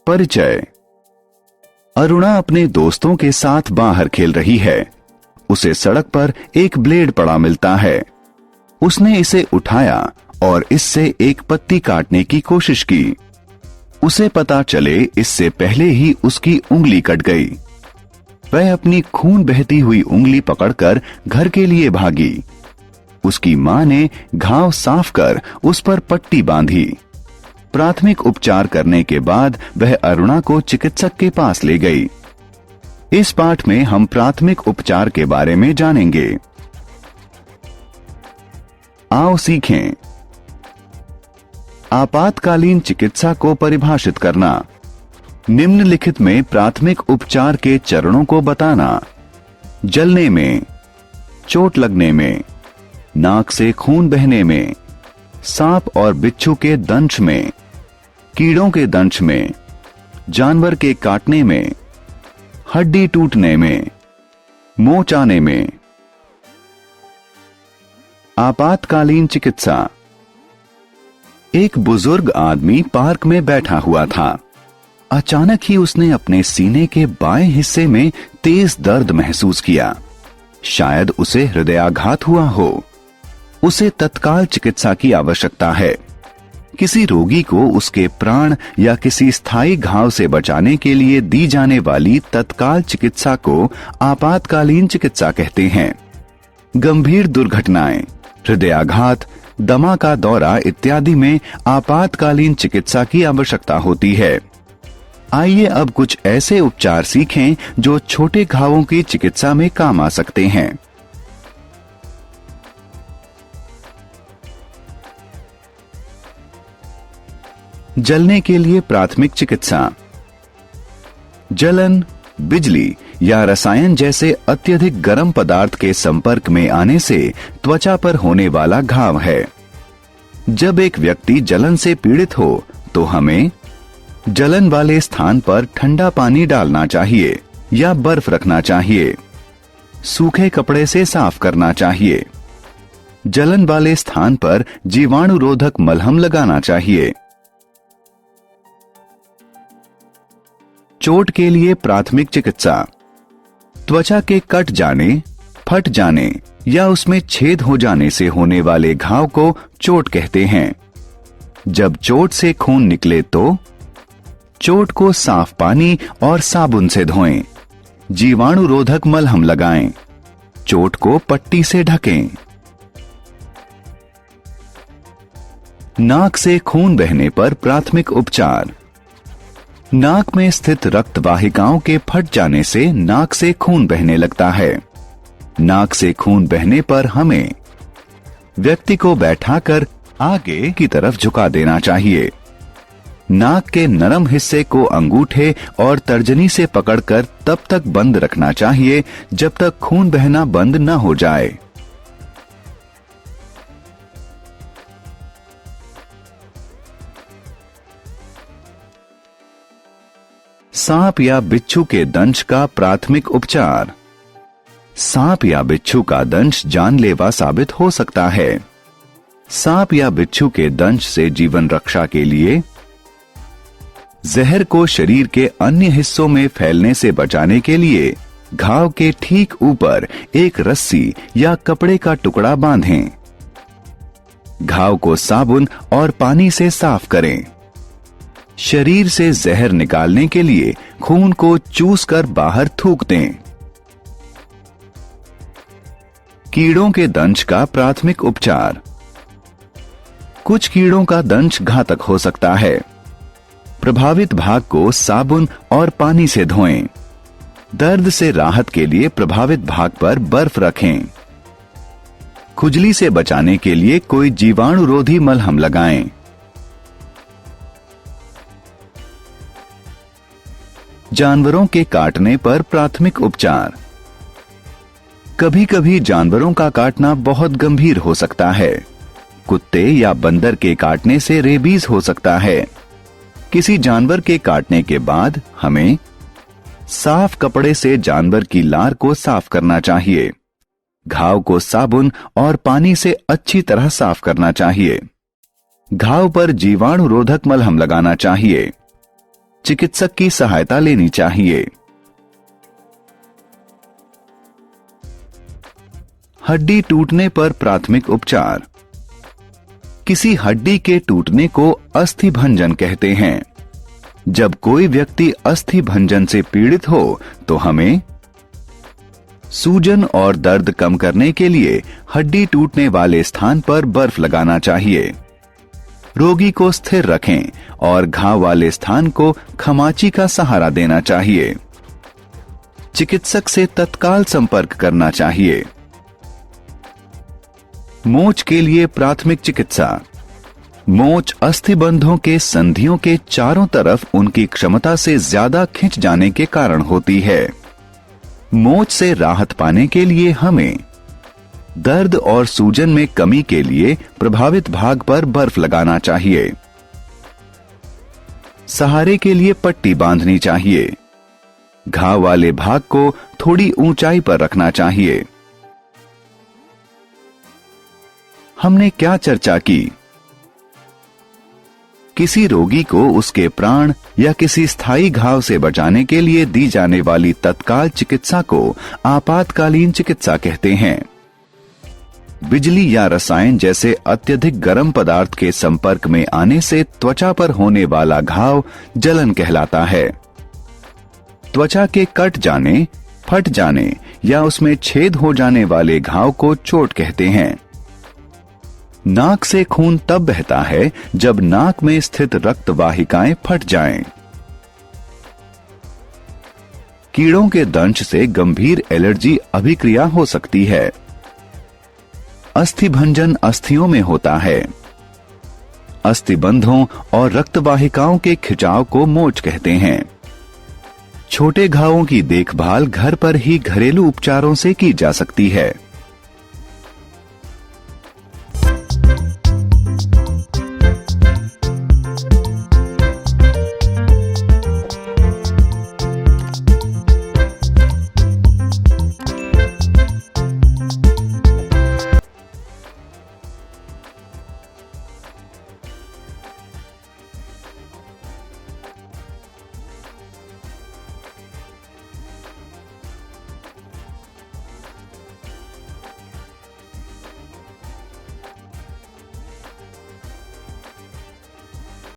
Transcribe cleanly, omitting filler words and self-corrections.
परिचय। अरुणा अपने दोस्तों के साथ बाहर खेल रही है। उसे सड़क पर एक ब्लेड पड़ा मिलता है। उसने इसे उठाया और इससे एक पत्ती काटने की कोशिश की। उसे पता चले इससे पहले ही उसकी उंगली कट गई। वह अपनी खून बहती हुई उंगली पकड़कर घर के लिए भागी। उसकी मां ने घाव साफ कर उस पर पट्टी बांधी। प्राथमिक उपचार करने के बाद वह अरुणा को चिकित्सक के पास ले गई। इस पाठ में हम प्राथमिक उपचार के बारे में जानेंगे। आओ सीखें। आपातकालीन चिकित्सा को परिभाषित करना। निम्नलिखित में प्राथमिक उपचार के चरणों को बताना। जलने में, चोट लगने में, नाक से खून बहने में, सांप और बिच्छू के दंश में, कीड़ों के दंश में, जानवर के काटने में, हड्डी टूटने में, मोच आने में। आपातकालीन चिकित्सा। एक बुजुर्ग आदमी पार्क में बैठा हुआ था। अचानक ही उसने अपने सीने के बाएं हिस्से में तेज दर्द महसूस किया। शायद उसे हृदयाघात हुआ हो। उसे तत्काल चिकित्सा की आवश्यकता है। किसी रोगी को उसके प्राण या किसी स्थायी घाव से बचाने के लिए दी जाने वाली तत्काल चिकित्सा को आपातकालीन चिकित्सा कहते हैं। गंभीर दुर्घटनाएं, हृदयाघात, दमा का दौरा इत्यादि में आपातकालीन चिकित्सा की आवश्यकता होती है। आइए अब कुछ ऐसे उपचार सीखें जो छोटे घावों की चिकित्सा में काम आ सकते हैं। जलने के लिए प्राथमिक चिकित्सा। जलन, बिजली या रसायन जैसे अत्यधिक गर्म पदार्थ के संपर्क में आने से त्वचा पर होने वाला घाव है। जब एक व्यक्ति जलन से पीड़ित हो तो हमें जलन वाले स्थान पर ठंडा पानी डालना चाहिए या बर्फ रखना चाहिए। सूखे कपड़े से साफ करना चाहिए। जलन वाले स्थान पर जीवाणुरोधक मलहम लगाना चाहिए। चोट के लिए प्राथमिक चिकित्सा। त्वचा के कट जाने, फट जाने या उसमें छेद हो जाने से होने वाले घाव को चोट कहते हैं। जब चोट से खून निकले तो चोट को साफ पानी और साबुन से धोएं। जीवाणुरोधक मलहम लगाएं। चोट को पट्टी से ढकें। नाक से खून बहने पर प्राथमिक उपचार। नाक में स्थित रक्त वाहिकाओं के फट जाने से नाक से खून बहने लगता है। नाक से खून बहने पर हमें व्यक्ति को बैठाकर आगे की तरफ झुका देना चाहिए। नाक के नरम हिस्से को अंगूठे और तर्जनी से पकड़कर तब तक बंद रखना चाहिए जब तक खून बहना बंद न हो जाए। सांप या बिच्छू के दंश का प्राथमिक उपचार। सांप या बिच्छू का दंश जानलेवा साबित हो सकता है। सांप या बिच्छू के दंश से जीवन रक्षा के लिए जहर को शरीर के अन्य हिस्सों में फैलने से बचाने के लिए घाव के ठीक ऊपर एक रस्सी या कपड़े का टुकड़ा बांधें। घाव को साबुन और पानी से साफ करें। शरीर से जहर निकालने के लिए खून को चूस कर बाहर थूक दें। कीड़ों के दंश का प्राथमिक उपचार। कुछ कीड़ों का दंश घातक हो सकता है। प्रभावित भाग को साबुन और पानी से धोएं। दर्द से राहत के लिए प्रभावित भाग पर बर्फ रखें। खुजली से बचाने के लिए कोई जीवाणुरोधी मलहम लगाएं। जानवरों के काटने पर प्राथमिक उपचार। कभी कभी जानवरों का काटना बहुत गंभीर हो सकता है। कुत्ते या बंदर के काटने से रेबीज हो सकता है। किसी जानवर के काटने के बाद हमें साफ कपड़े से जानवर की लार को साफ करना चाहिए। घाव को साबुन और पानी से अच्छी तरह साफ करना चाहिए। घाव पर जीवाणुरोधक मलहम लगाना चाहिए। चिकित्सक की सहायता लेनी चाहिए। हड्डी टूटने पर प्राथमिक उपचार। किसी हड्डी के टूटने को अस्थि भंजन कहते हैं। जब कोई व्यक्ति अस्थि भंजन से पीड़ित हो तो हमें सूजन और दर्द कम करने के लिए हड्डी टूटने वाले स्थान पर बर्फ लगाना चाहिए। रोगी को स्थिर रखें और घाव वाले स्थान को खमाची का सहारा देना चाहिए। चिकित्सक से तत्काल संपर्क करना चाहिए। मोच के लिए प्राथमिक चिकित्सा। मोच अस्थिबंधों के संधियों के चारों तरफ उनकी क्षमता से ज्यादा खिंच जाने के कारण होती है। मोच से राहत पाने के लिए हमें दर्द और सूजन में कमी के लिए प्रभावित भाग पर बर्फ लगाना चाहिए। सहारे के लिए पट्टी बांधनी चाहिए। घाव वाले भाग को थोड़ी ऊंचाई पर रखना चाहिए। हमने क्या चर्चा की? किसी रोगी को उसके प्राण या किसी स्थायी घाव से बचाने के लिए दी जाने वाली तत्काल चिकित्सा को आपातकालीन चिकित्सा कहते हैं। बिजली या रसायन जैसे अत्यधिक गर्म पदार्थ के संपर्क में आने से त्वचा पर होने वाला घाव जलन कहलाता है। त्वचा के कट जाने, फट जाने या उसमें छेद हो जाने वाले घाव को चोट कहते हैं। नाक से खून तब बहता है जब नाक में स्थित रक्त वाहिकाएं फट जाएं। कीड़ों के दंश से गंभीर एलर्जी अभिक्रिया हो सकती है। अस्थिभंजन अस्थियों में होता है। अस्थिबंधों और रक्त वाहिकाओं के खिंचाव को मोच कहते हैं। छोटे घावों की देखभाल घर पर ही घरेलू उपचारों से की जा सकती है।